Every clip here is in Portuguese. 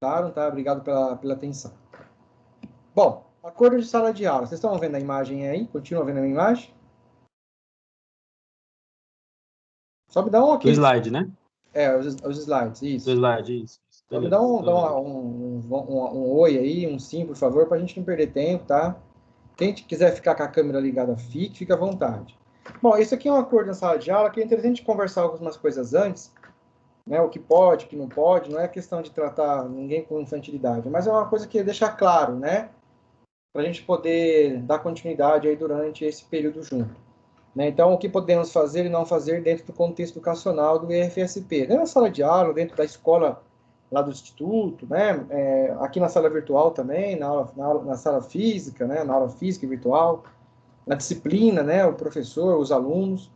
gostaram, tá? Obrigado pela atenção. Bom, acordo de sala de aula. Vocês estão vendo a imagem aí? Continuam vendo a minha imagem? Só me dá um O slide, né? Os slides, isso. O slide, isso. Só me Beleza, dá um oi aí, um sim, por favor, para a gente não perder tempo, tá? Quem quiser ficar com a câmera ligada, fique à vontade. Bom, isso aqui é um acordo na sala de aula que é interessante conversar algumas coisas antes, né? O que pode, o que não pode, não é questão de tratar ninguém com infantilidade, mas é uma coisa que deixa claro, né? Para a gente poder dar continuidade aí durante esse período junto. Né? Então, o que podemos fazer e não fazer dentro do contexto educacional do IFSP? Dentro da sala de aula, dentro da escola lá do instituto, né? Aqui na sala virtual também, na sala física, né? Na aula física e virtual, na disciplina, né? O professor, os alunos.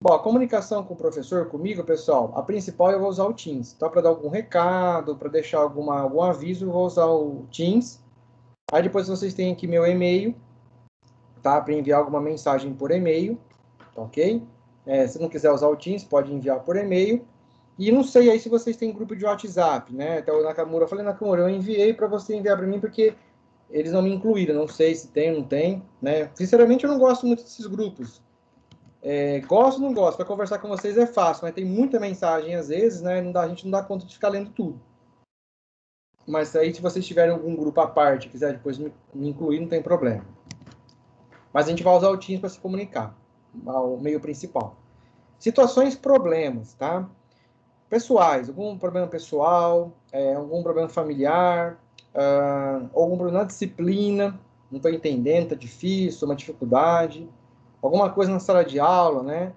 Bom, a comunicação com o professor, comigo, pessoal, a principal eu vou usar o Teams. Então, para dar algum recado, para deixar algum aviso, eu vou usar o Teams. Aí depois vocês têm aqui meu e-mail, tá? Para enviar alguma mensagem por e-mail, tá ok? Se não quiser usar o Teams, pode enviar por e-mail. E não sei aí se vocês têm grupo de WhatsApp, né? Até o Nakamura, eu falei, Nakamura, eu enviei para você enviar para mim porque eles não me incluíram, não sei se tem ou não tem, né? Sinceramente, eu não gosto muito desses grupos. Gosto ou não gosto, para conversar com vocês é fácil, mas tem muita mensagem às vezes, né? A gente não dá conta de ficar lendo tudo. Mas aí, se vocês tiverem algum grupo à parte, quiser depois me incluir, não tem problema. Mas a gente vai usar o Teams para se comunicar, o meio principal. Situações, problemas, tá? Pessoais, algum problema pessoal, algum problema familiar, algum problema na disciplina, não estou entendendo, está difícil, uma dificuldade, alguma coisa na sala de aula, né?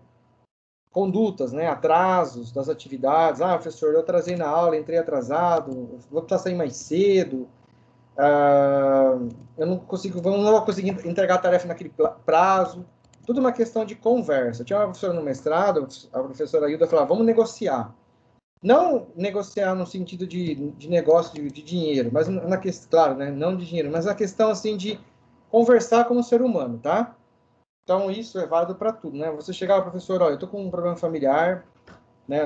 Condutas, né? Atrasos das atividades. Ah, professor, eu atrasei na aula, entrei atrasado, vou precisar sair mais cedo, eu não vou conseguir entregar a tarefa naquele prazo. Tudo uma questão de conversa. Tinha uma professora no mestrado, a professora Hilda falava, vamos negociar. Não negociar no sentido de negócio de dinheiro, mas na questão, claro, né, não de dinheiro, mas na questão assim de conversar como ser humano, tá? Então isso é válido para tudo, né? Você chegar ao professor, olha, eu tô com um problema familiar, né?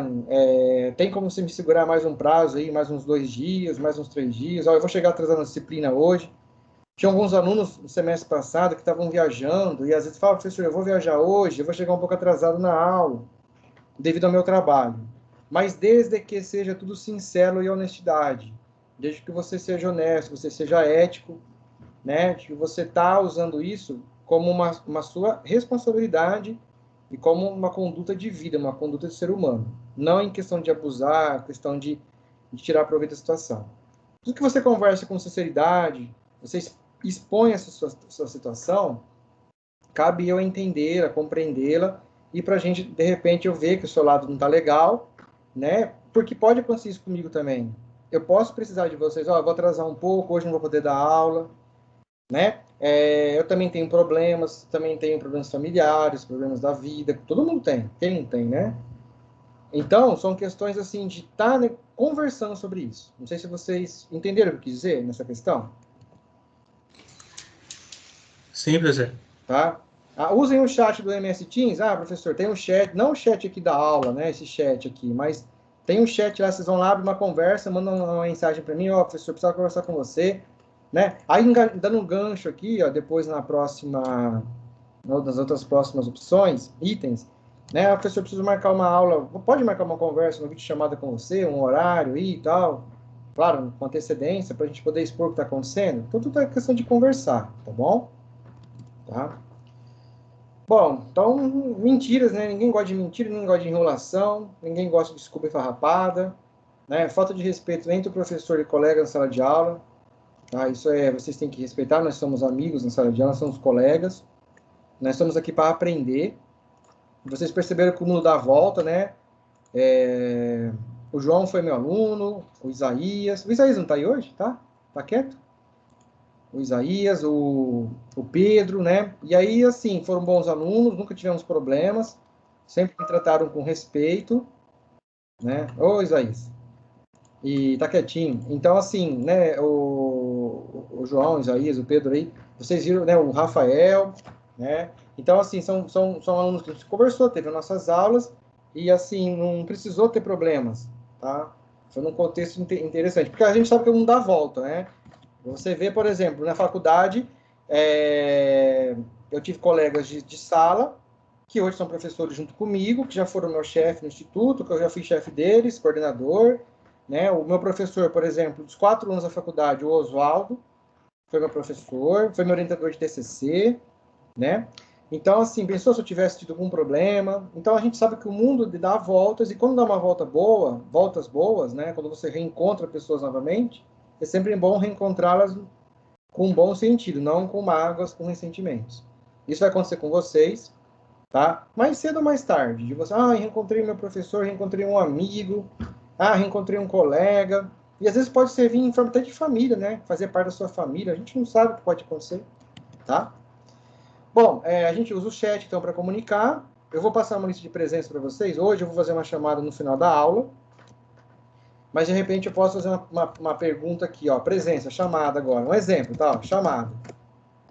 Tem como você me segurar mais um prazo aí, mais uns 2 dias, mais uns 3 dias? Olha, eu vou chegar atrasando a disciplina hoje. Tinha alguns alunos no semestre passado que estavam viajando e às vezes falavam, professor, eu vou viajar hoje, eu vou chegar um pouco atrasado na aula devido ao meu trabalho. Mas desde que seja tudo sincero e honestidade, desde que você seja honesto, você seja ético, né, que você está usando isso como uma sua responsabilidade e como uma conduta de vida, uma conduta de ser humano. Não em questão de abusar, questão de tirar proveito da situação. Tudo que você conversa com sinceridade, você expõe essa sua situação, cabe eu entendê-la, compreendê-la, e para a gente, de repente, eu ver que o seu lado não está legal, né? Porque pode acontecer isso comigo também. Eu posso precisar de vocês, eu vou atrasar um pouco, hoje não vou poder dar aula, né? Eu também tenho problemas familiares, problemas da vida, todo mundo tem, quem não tem, né? Então, são questões assim de estar conversando sobre isso. Não sei se vocês entenderam o que eu quis dizer nessa questão. Sim, professor. Tá? Usem o chat do MS Teams. Ah, professor, tem um chat, não o chat aqui da aula, né? Esse chat aqui, mas tem um chat lá, vocês vão lá, abrir uma conversa, mandam uma mensagem para mim, ó, professor, preciso conversar com você, né? Aí, dando um gancho aqui, ó, depois nas outras próximas opções, itens, né? Professor, preciso marcar uma aula, pode marcar uma conversa, uma videochamada com você, um horário aí e tal, claro, com antecedência, para a gente poder expor o que está acontecendo. Então, tudo é questão de conversar, tá bom? Tá? Bom, então, mentiras, né? Ninguém gosta de mentira, ninguém gosta de enrolação, ninguém gosta de desculpa farrapada, né? Falta de respeito entre o professor e colega na sala de aula, tá? Isso vocês têm que respeitar, nós somos amigos na sala de aula, somos colegas, nós estamos aqui para aprender. Vocês perceberam que o mundo dá a volta, né? O João foi meu aluno, o Isaías não está aí hoje, tá? Tá quieto? O Isaías, o Pedro, né? E aí, assim, foram bons alunos, nunca tivemos problemas, sempre me trataram com respeito, né? Ô, Isaías. E tá quietinho. Então, assim, né, o João, o Isaías, o Pedro aí, vocês viram, né, o Rafael, né? Então, assim, são alunos que a gente conversou, teve as nossas aulas, e, assim, não precisou ter problemas, tá? Foi num contexto interessante, porque a gente sabe que o mundo dá volta, né? Você vê, por exemplo, na faculdade, eu tive colegas de sala, que hoje são professores junto comigo, que já foram meu chefe no instituto, que eu já fui chefe deles, coordenador, né? O meu professor, por exemplo, dos 4 anos da faculdade, o Oswaldo, foi meu professor, foi meu orientador de TCC, né? Então, assim, pensou se eu tivesse tido algum problema? Então, a gente sabe que o mundo dá voltas, e quando dá uma volta boa, voltas boas, né? Quando você reencontra pessoas novamente, é sempre bom reencontrá-las com um bom sentido, não com mágoas, com ressentimentos. Isso vai acontecer com vocês, tá? Mais cedo ou mais tarde, de você, reencontrei meu professor, reencontrei um amigo, reencontrei um colega, e às vezes pode servir em forma até de família, né? Fazer parte da sua família, a gente não sabe o que pode acontecer, tá? Bom, a gente usa o chat, então, para comunicar. Eu vou passar uma lista de presença para vocês. Hoje eu vou fazer uma chamada no final da aula, mas de repente eu posso fazer uma pergunta aqui, ó, presença, chamada agora. Um exemplo, tá? Ó, chamada,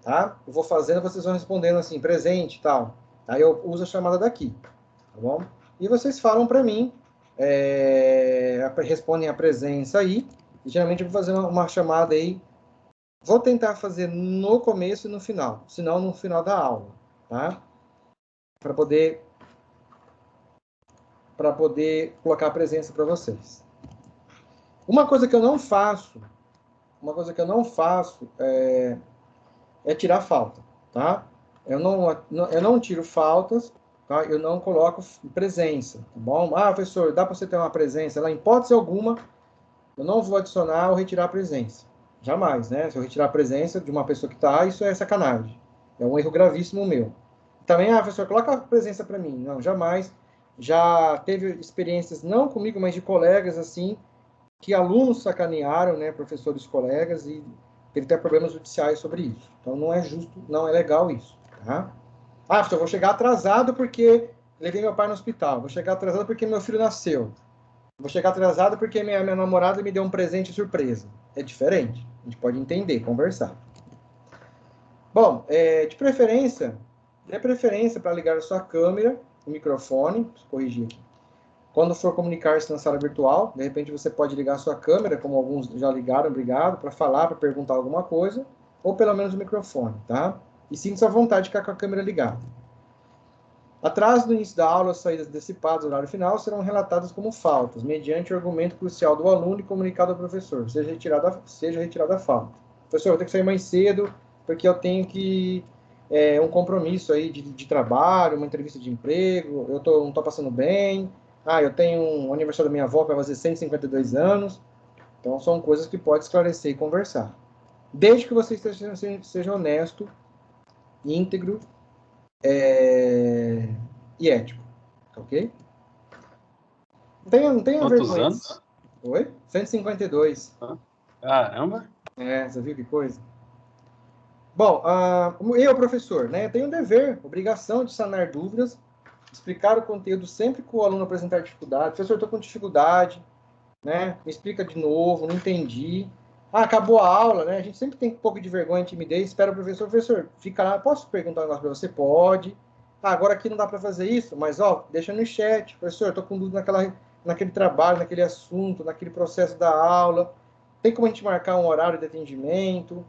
tá? Eu vou fazendo, vocês vão respondendo assim, presente e tal. Aí eu uso a chamada daqui, tá bom? E vocês falam para mim, respondem a presença aí, e geralmente eu vou fazer uma chamada aí. Vou tentar fazer no começo e no final, se não no final da aula, tá? Para poder colocar a presença para vocês. Uma coisa que eu não faço é tirar falta, tá? Eu não tiro faltas, tá? Eu não coloco presença, tá bom? Professor, dá para você ter uma presença lá? Em hipótese alguma, eu não vou adicionar ou retirar a presença. Jamais, né? Se eu retirar a presença de uma pessoa que está, isso é sacanagem. É um erro gravíssimo meu. Também, professor, coloca a presença para mim. Não, jamais. Já teve experiências, não comigo, mas de colegas, assim, que alunos sacanearam, né, professores colegas, e teve até problemas judiciais sobre isso. Então, não é justo, não é legal isso, tá? Professor, eu vou chegar atrasado porque levei meu pai no hospital. Vou chegar atrasado porque meu filho nasceu. Vou chegar atrasado porque minha namorada me deu um presente surpresa. É diferente. A gente pode entender, conversar. Bom, de preferência, dê preferência para ligar a sua câmera, o microfone, deixa eu corrigir aqui. Quando for comunicar-se na sala virtual, de repente você pode ligar a sua câmera, como alguns já ligaram, obrigado, para falar, para perguntar alguma coisa, ou pelo menos o microfone, tá? E sinta-se à vontade de ficar com a câmera ligada. Atraso no início da aula, saídas antecipadas, horário final, serão relatadas como faltas, mediante o argumento crucial do aluno e comunicado ao professor, seja retirada a falta. Professor, eu tenho que sair mais cedo, porque eu tenho que um compromisso aí de trabalho, uma entrevista de emprego, não estou passando bem, eu tenho um aniversário da minha avó que vai fazer 152 anos, então são coisas que pode esclarecer e conversar. Desde que você seja honesto, íntegro, e ético, ok? Não tenha Quantos vergonha. anos? Oi? 152. Caramba! Você viu que coisa? Bom, eu, professor, né, tenho um dever, obrigação de sanar dúvidas, explicar o conteúdo sempre que o aluno apresentar dificuldade. Professor, estou com dificuldade, né? Me explica de novo, não entendi. Acabou a aula, né? A gente sempre tem um pouco de vergonha, timidez. Espera o professor, fica lá, posso perguntar um negócio para você? Pode. Agora aqui não dá para fazer isso, mas deixa no chat. Professor, estou com dúvida naquele trabalho, naquele assunto, naquele processo da aula. Tem como a gente marcar um horário de atendimento,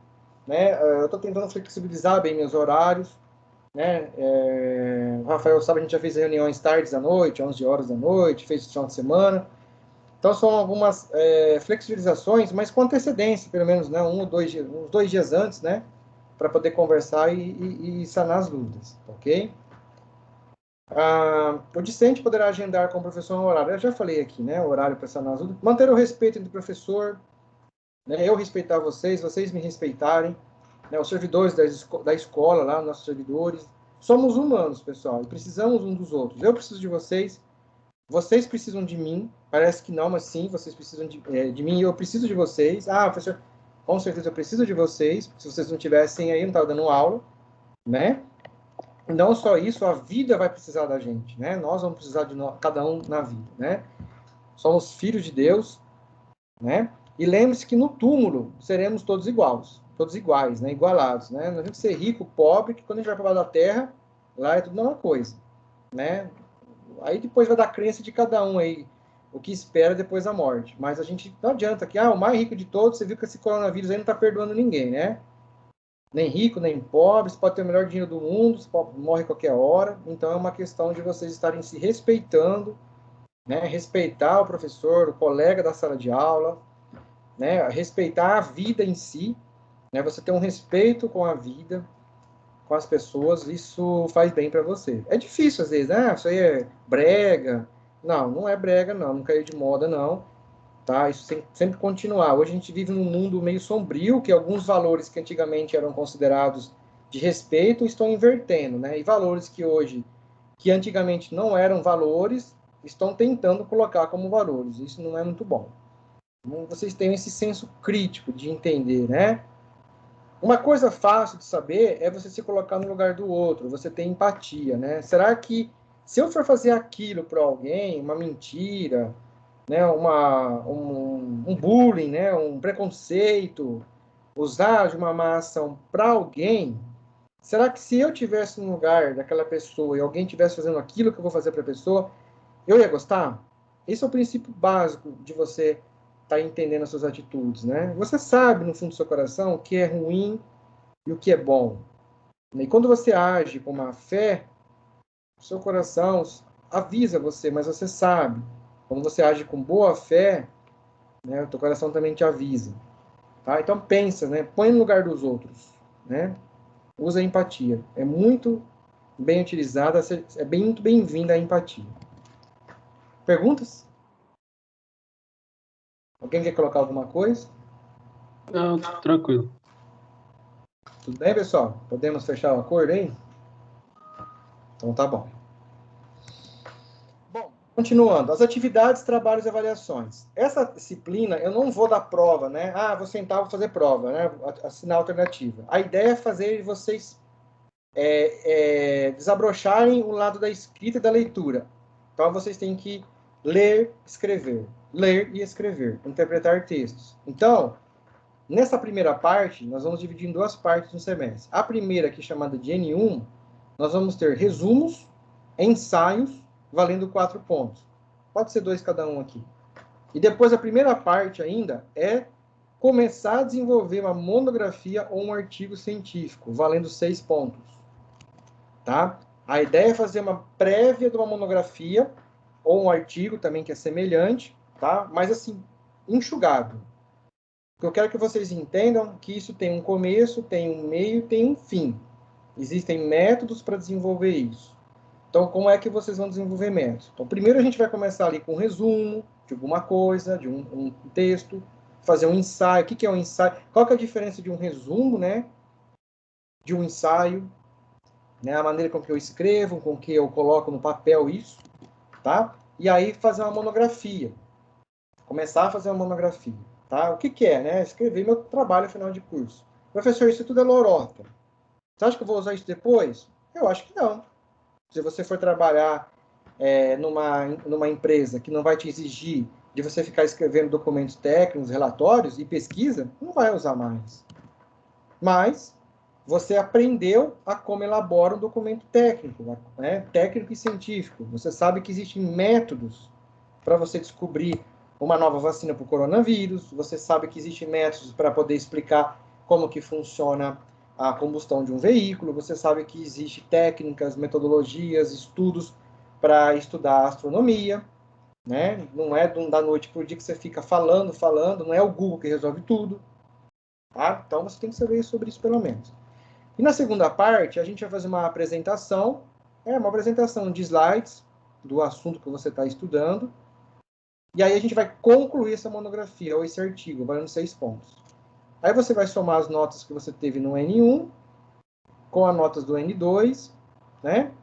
né? Eu estou tentando flexibilizar bem meus horários, né? O Rafael sabe, a gente já fez reuniões tardes da noite, 11 horas da noite, fez final de semana. Então, são algumas flexibilizações, mas com antecedência, pelo menos, né, uns 2 dias antes, né, para poder conversar e sanar as dúvidas, ok? O discente poderá agendar com o professor um horário. Eu já falei aqui, né, o horário para sanar as dúvidas. Manter o respeito entre o professor, né, eu respeitar vocês me respeitarem, né, os servidores da escola, lá, nossos servidores. Somos humanos, pessoal, e precisamos um dos outros. Eu preciso de vocês precisam de mim, parece que não, mas sim, vocês precisam de mim e eu preciso de vocês. Professor, com certeza eu preciso de vocês, porque se vocês não tivessem aí, eu não estava dando aula, né? E não só isso, a vida vai precisar da gente, né? Nós vamos precisar de cada um na vida, né? Somos filhos de Deus, né? E lembre-se que no túmulo seremos todos iguais, né? Igualados, né? Não tem que ser rico, pobre, que quando a gente vai para lá da terra, lá é tudo a mesma coisa, né? Aí depois vai dar crença de cada um aí. o que espera depois da morte. Mas a gente não adianta que, o mais rico de todos, você viu que esse coronavírus aí não está perdoando ninguém, né? Nem rico, nem pobre, você pode ter o melhor dinheiro do mundo, você morre a qualquer hora. Então é uma questão de vocês estarem se respeitando, né? Respeitar o professor, o colega da sala de aula, né? Respeitar a vida em si, né? Você ter um respeito com a vida, com as pessoas, isso faz bem para você. É difícil às vezes, né? Isso aí é brega. Não, não é brega, não caiu de moda, não. Tá? Isso sempre continuar. Hoje a gente vive num mundo meio sombrio, que alguns valores que antigamente eram considerados de respeito estão invertendo, né? E valores que hoje, que antigamente não eram valores, estão tentando colocar como valores. Isso não é muito bom. Então, vocês têm esse senso crítico de entender, né? Uma coisa fácil de saber é você se colocar no lugar do outro, você ter empatia, né? Será que se eu for fazer aquilo para alguém, uma mentira, né, um bullying, né, um preconceito, usar de uma má ação para alguém, será que se eu tivesse no lugar daquela pessoa e alguém estivesse fazendo aquilo que eu vou fazer para a pessoa, eu ia gostar? Esse é o princípio básico de você estar entendendo as suas atitudes, né? Você sabe, no fundo do seu coração, o que é ruim e o que é bom. E quando você age com má fé, o seu coração avisa você, mas você sabe. Quando você age com boa fé, né, o teu coração também te avisa. Tá? Então pensa, né? Põe no lugar dos outros, né? Usa a empatia. É muito bem utilizada, é muito bem-vinda a empatia. Perguntas? Alguém quer colocar alguma coisa? Não, tranquilo. Tudo bem, pessoal? Podemos fechar o acordo, hein? Então tá bom. Bom, continuando. As atividades, trabalhos e avaliações. Essa disciplina, eu não vou dar prova, né? Vou sentar, vou fazer prova, né? Assinar a alternativa. A ideia é fazer vocês desabrocharem o lado da escrita e da leitura. Então, vocês têm que ler e escrever, interpretar textos. Então, nessa primeira parte, nós vamos dividir em duas partes no semestre. A primeira, que é chamada de N1, nós vamos ter resumos, ensaios, valendo 4 pontos. Pode ser 2 cada um aqui. E depois, a primeira parte ainda é começar a desenvolver uma monografia ou um artigo científico, valendo 6 pontos. Tá? A ideia é fazer uma prévia de uma monografia ou um artigo também que é semelhante, tá? Mas assim, enxugado. Eu quero que vocês entendam que isso tem um começo, tem um meio, tem um fim. Existem métodos para desenvolver isso. Então, como é que vocês vão desenvolver métodos? Então, primeiro a gente vai começar ali com um resumo de alguma coisa, de um texto, fazer um ensaio. O que é um ensaio? Qual que é a diferença de um resumo, né? De um ensaio? Né, a maneira com que eu escrevo, com que eu coloco no papel isso, tá? E aí fazer uma monografia. Começar a fazer uma monografia, tá? O que é, né? Escrever meu trabalho final de curso. Professor, isso tudo é lorota. Você acha que eu vou usar isso depois? Eu acho que não. Se você for trabalhar numa empresa que não vai te exigir de você ficar escrevendo documentos técnicos, relatórios e pesquisa, não vai usar mais. Mas você aprendeu a como elabora um documento técnico, né? Técnico e científico. Você sabe que existem métodos para você descobrir uma nova vacina para o coronavírus. Você sabe que existem métodos para poder explicar como que funciona a combustão de um veículo. Você sabe que existem técnicas, metodologias, estudos para estudar astronomia, né? Não é da noite para o dia que você fica falando, não é o Google que resolve tudo. Tá? Então você tem que saber sobre isso pelo menos. E na segunda parte, a gente vai fazer uma apresentação de slides do assunto que você está estudando. E aí a gente vai concluir essa monografia, ou esse artigo, valendo 6 pontos. Aí você vai somar as notas que você teve no N1 com as notas do N2, né?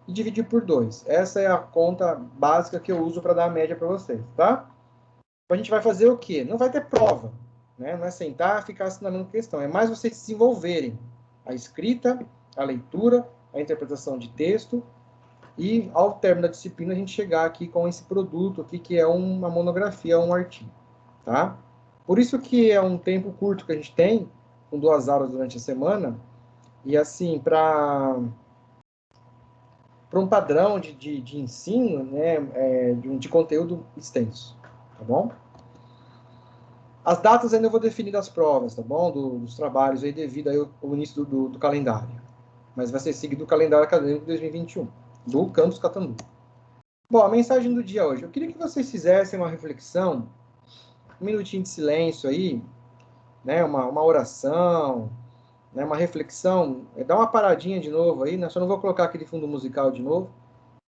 E dividir por 2. Essa é a conta básica que eu uso para dar a média para vocês, tá? A gente vai fazer o quê? Não vai ter prova, né? Não é sentar e ficar assinando questão. É mais vocês desenvolverem a escrita, a leitura, a interpretação de texto e, ao término da disciplina, a gente chegar aqui com esse produto aqui, que é uma monografia, um artigo, tá? Por isso que é um tempo curto que a gente tem, com 2 aulas durante a semana, e assim, para um padrão de ensino, né, de conteúdo extenso, tá bom? As datas ainda eu vou definir das provas, tá bom? Dos trabalhos aí devido aí ao início do calendário. Mas vai ser seguido o calendário acadêmico de 2021, do Campus Catanduva. Bom, a mensagem do dia hoje. Eu queria que vocês fizessem uma reflexão, um minutinho de silêncio aí, né? Uma oração, né? Uma reflexão. Dá uma paradinha de novo aí, né? Só não vou colocar aquele fundo musical de novo,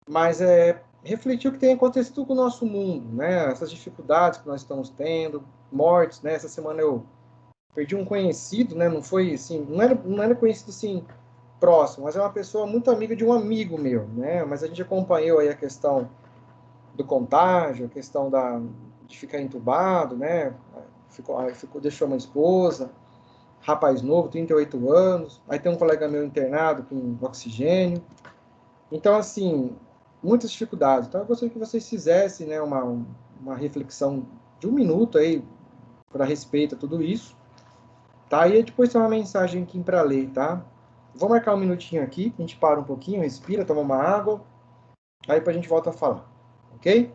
mas refletir o que tem acontecido com o nosso mundo, né? Essas dificuldades que nós estamos tendo, mortes, né? Essa semana eu perdi um conhecido, né? Não foi assim, não era conhecido assim próximo, mas é uma pessoa muito amiga de um amigo meu, né? Mas a gente acompanhou aí a questão do contágio, a questão de ficar entubado, né? Deixou uma esposa, rapaz novo, 38 anos. Aí tem um colega meu internado com oxigênio. Então, assim, muitas dificuldades. Então, eu gostaria que vocês fizessem, né, uma reflexão de um minuto aí para respeito a tudo isso, tá? E depois tem uma mensagem aqui para ler, tá? Vou marcar um minutinho aqui, a gente para um pouquinho, respira, toma uma água, aí a gente volta a falar, ok?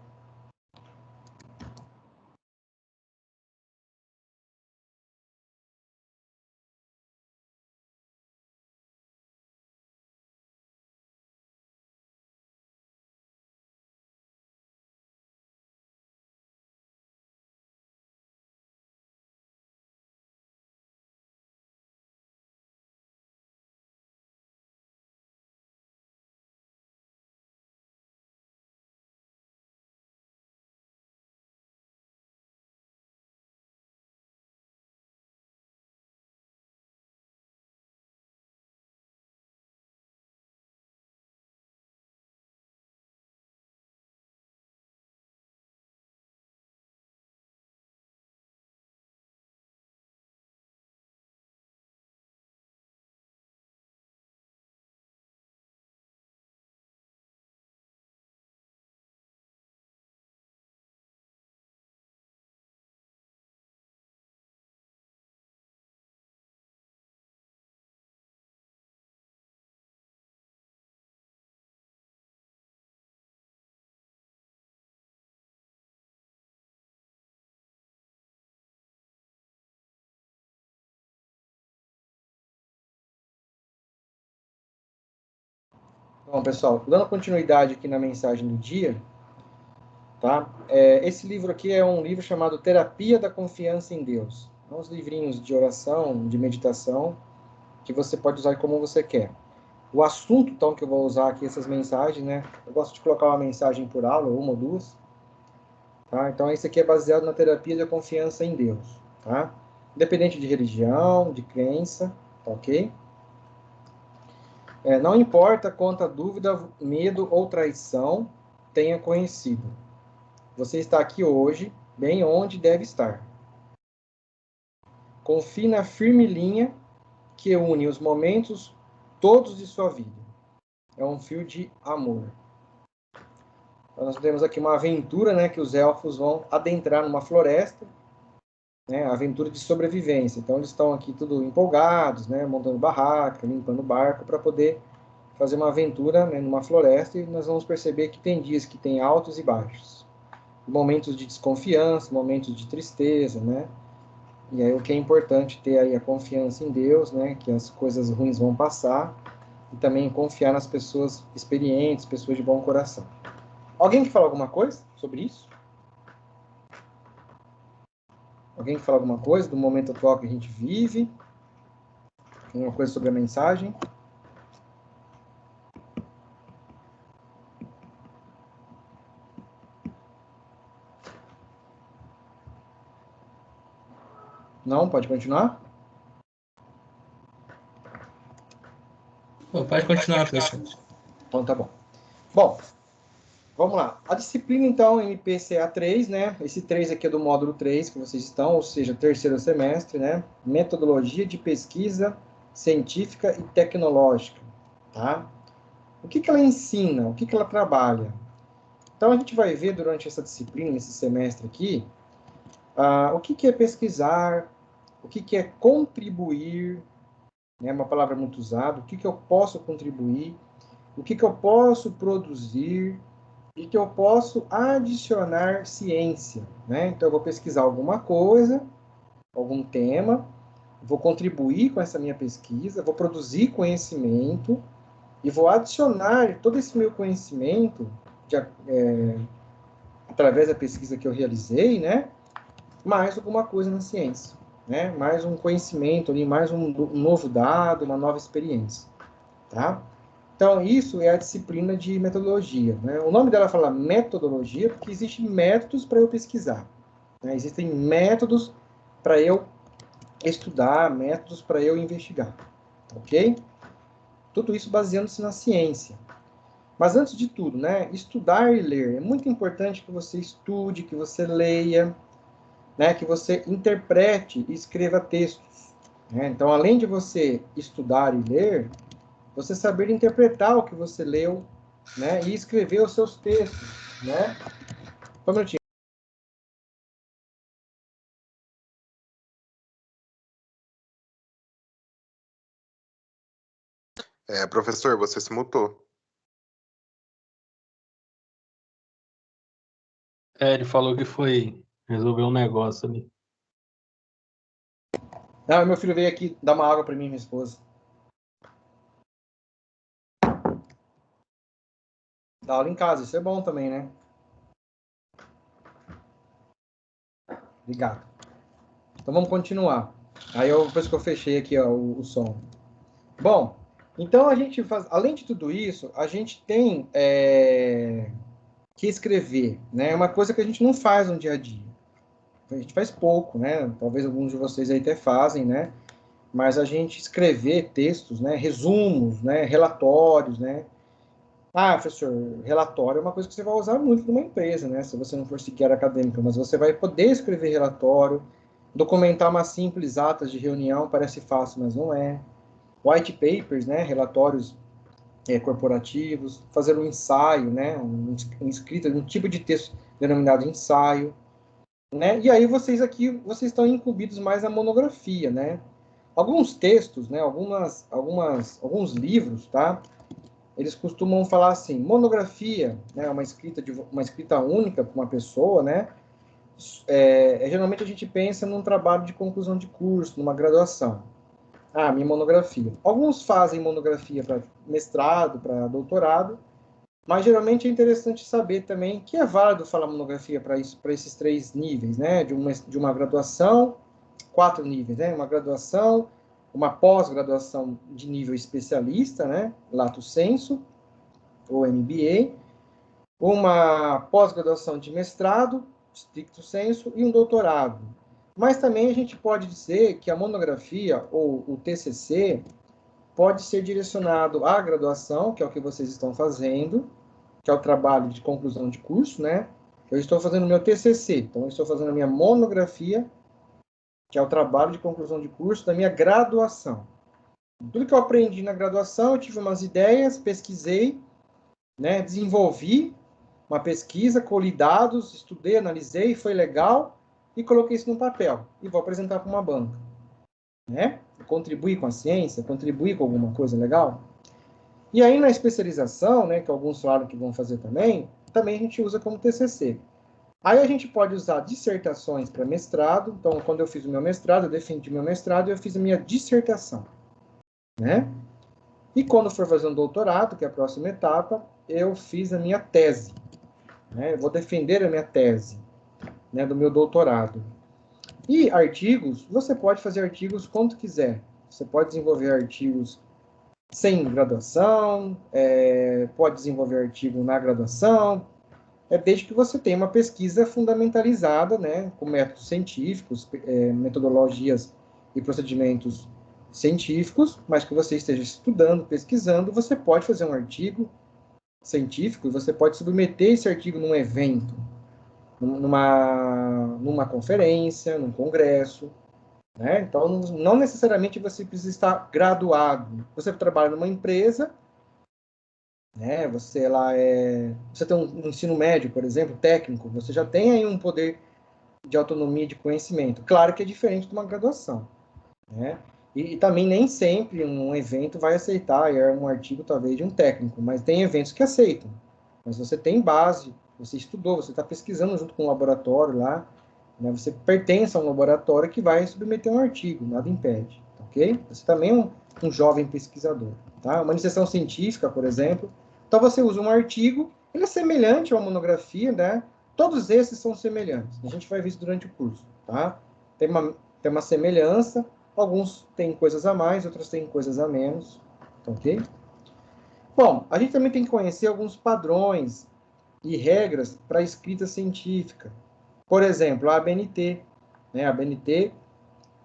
Bom, pessoal, dando continuidade aqui na mensagem do dia, tá? Esse livro aqui é um livro chamado Terapia da Confiança em Deus. É uns livrinhos de oração, de meditação, que você pode usar como você quer. O assunto, então, que eu vou usar aqui, essas mensagens, né? Eu gosto de colocar uma mensagem por aula, uma ou duas, tá? Então, esse aqui é baseado na terapia da confiança em Deus, tá? Independente de religião, de crença, tá ok? Não importa quanta dúvida, medo ou traição tenha conhecido. Você está aqui hoje, bem onde deve estar. Confie na firme linha que une os momentos todos de sua vida. É um fio de amor. Então, nós temos aqui uma aventura, né, que os elfos vão adentrar numa floresta, né, aventura de sobrevivência. Então, eles estão aqui tudo empolgados, né, montando barraca, limpando barco, para poder fazer uma aventura, né, numa floresta, e nós vamos perceber que tem dias que tem altos e baixos. Momentos de desconfiança, momentos de tristeza, né? E aí o que é importante ter aí a confiança em Deus, né, que as coisas ruins vão passar, e também confiar nas pessoas experientes, pessoas de bom coração. Alguém que fala alguma coisa sobre isso? Alguém que fala alguma coisa do momento atual que a gente vive? Alguma coisa sobre a mensagem? Não? Pode continuar? Pode continuar, professor. Então tá bom. Bom, vamos lá. A disciplina, então, MPCA 3, né? Esse 3 aqui é do módulo 3 que vocês estão, ou seja, terceiro semestre, né? Metodologia de pesquisa científica e tecnológica, tá? O que ela ensina? O que ela trabalha? Então, a gente vai ver durante essa disciplina, esse semestre aqui, o que é pesquisar, o que é contribuir, né? Uma palavra muito usada, o que eu posso contribuir, o que eu posso produzir e que eu posso adicionar ciência, né? Então, eu vou pesquisar alguma coisa, algum tema, vou contribuir com essa minha pesquisa, vou produzir conhecimento e vou adicionar todo esse meu conhecimento através da pesquisa que eu realizei, né? Mais alguma coisa na ciência, né? Mais um conhecimento ali, mais um novo dado, uma nova experiência, tá? Então, isso é a disciplina de metodologia, né? O nome dela fala metodologia porque existem métodos para eu pesquisar, né? Existem métodos para eu estudar, métodos para eu investigar, ok? Tudo isso baseando-se na ciência. Mas antes de tudo, né? Estudar e ler. É muito importante que você estude, que você leia, né, que você interprete e escreva textos, né? Então, além de você estudar e ler, você saber interpretar o que você leu, né, e escrever os seus textos, né? Só um minutinho. Professor, você se mutou. Ele falou que foi resolver um negócio ali. Ah, meu filho veio aqui dar uma água para mim e minha esposa. Dá aula em casa, isso é bom também, né? Obrigado. Então vamos continuar. Aí depois que eu fechei aqui ó, o som. Bom, então a gente faz, além de tudo isso, a gente tem que escrever, né? É uma coisa que a gente não faz no dia a dia. A gente faz pouco, né? Talvez alguns de vocês aí até fazem, né? Mas a gente escrever textos, né? Resumos, né? Relatórios, né? Ah, professor, relatório é uma coisa que você vai usar muito numa empresa, né? Se você não for seguir área acadêmica, mas você vai poder escrever relatório, documentar uma simples atas de reunião, parece fácil, mas não é. White papers, né? Relatórios corporativos, fazer um ensaio, né? Um escrito, um tipo de texto denominado ensaio, né? E aí vocês aqui, vocês estão incumbidos mais na monografia, né? Alguns textos, né? Alguns livros, tá? Eles costumam falar assim, monografia, né? Uma escrita única para uma pessoa, né? Geralmente a gente pensa num trabalho de conclusão de curso, numa graduação. Ah, minha monografia. Alguns fazem monografia para mestrado, para doutorado, mas geralmente é interessante saber também que é válido falar monografia para esses 3 níveis, né? De uma graduação, 4 níveis, né? Uma graduação, uma pós-graduação de nível especialista, né? Lato sensu, ou MBA, uma pós-graduação de mestrado, stricto sensu, e um doutorado. Mas também a gente pode dizer que a monografia, ou o TCC, pode ser direcionado à graduação, que é o que vocês estão fazendo, que é o trabalho de conclusão de curso, né? Eu estou fazendo meu TCC, então eu estou fazendo a minha monografia, que é o trabalho de conclusão de curso da minha graduação. Tudo que eu aprendi na graduação, eu tive umas ideias, pesquisei, né? Desenvolvi uma pesquisa, colhi dados, estudei, analisei, foi legal, e coloquei isso no papel, e vou apresentar para uma banca, né? Contribuir com a ciência, contribuir com alguma coisa legal. E aí, na especialização, né, que alguns falaram que vão fazer também a gente usa como TCC. Aí a gente pode usar dissertações para mestrado. Então, quando eu fiz o meu mestrado, eu defendi meu mestrado e eu fiz a minha dissertação, né? E quando for fazer um doutorado, que é a próxima etapa, eu fiz a minha tese, né? Eu vou defender a minha tese, né, do meu doutorado. E artigos, você pode fazer artigos quanto quiser. Você pode desenvolver artigos sem graduação, pode desenvolver artigo na graduação, desde que você tenha uma pesquisa fundamentalizada, né, com métodos científicos, metodologias e procedimentos científicos, mas que você esteja estudando, pesquisando, você pode fazer um artigo científico e você pode submeter esse artigo num evento, numa conferência, num congresso, né? Então, não necessariamente você precisa estar graduado. Você trabalha numa empresa, né? Você tem um ensino médio, por exemplo, técnico, você já tem aí um poder de autonomia de conhecimento. Claro que é diferente de uma graduação, né? E também nem sempre um evento vai aceitar um artigo, talvez, de um técnico, mas tem eventos que aceitam. Mas você tem base, você estudou, você está pesquisando junto com o laboratório lá, né? Você pertence a um laboratório que vai submeter um artigo, nada impede, ok? Você também é um jovem pesquisador, tá? Uma iniciação científica, por exemplo. Então, você usa um artigo, ele é semelhante a uma monografia, né? Todos esses são semelhantes. A gente vai ver isso durante o curso, tá? Tem uma semelhança, alguns têm coisas a mais, outros têm coisas a menos, ok? Bom, a gente também tem que conhecer alguns padrões e regras para a escrita científica. Por exemplo, a ABNT, né? A ABNT,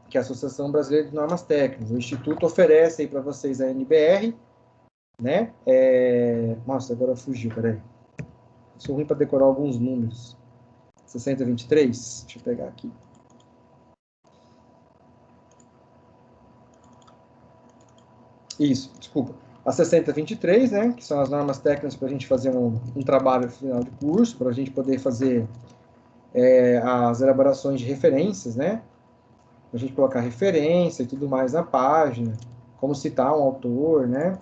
que é a Associação Brasileira de Normas Técnicas. O Instituto oferece aí para vocês a NBR, né? Nossa, agora fugiu, peraí. Sou ruim para decorar alguns números. 6023, deixa eu pegar aqui. Isso, desculpa. A 6023, né, que são as normas técnicas para a gente fazer um trabalho final de curso, para a gente poder fazer as elaborações de referências, né, para a gente colocar referência e tudo mais na página, como citar um autor, né,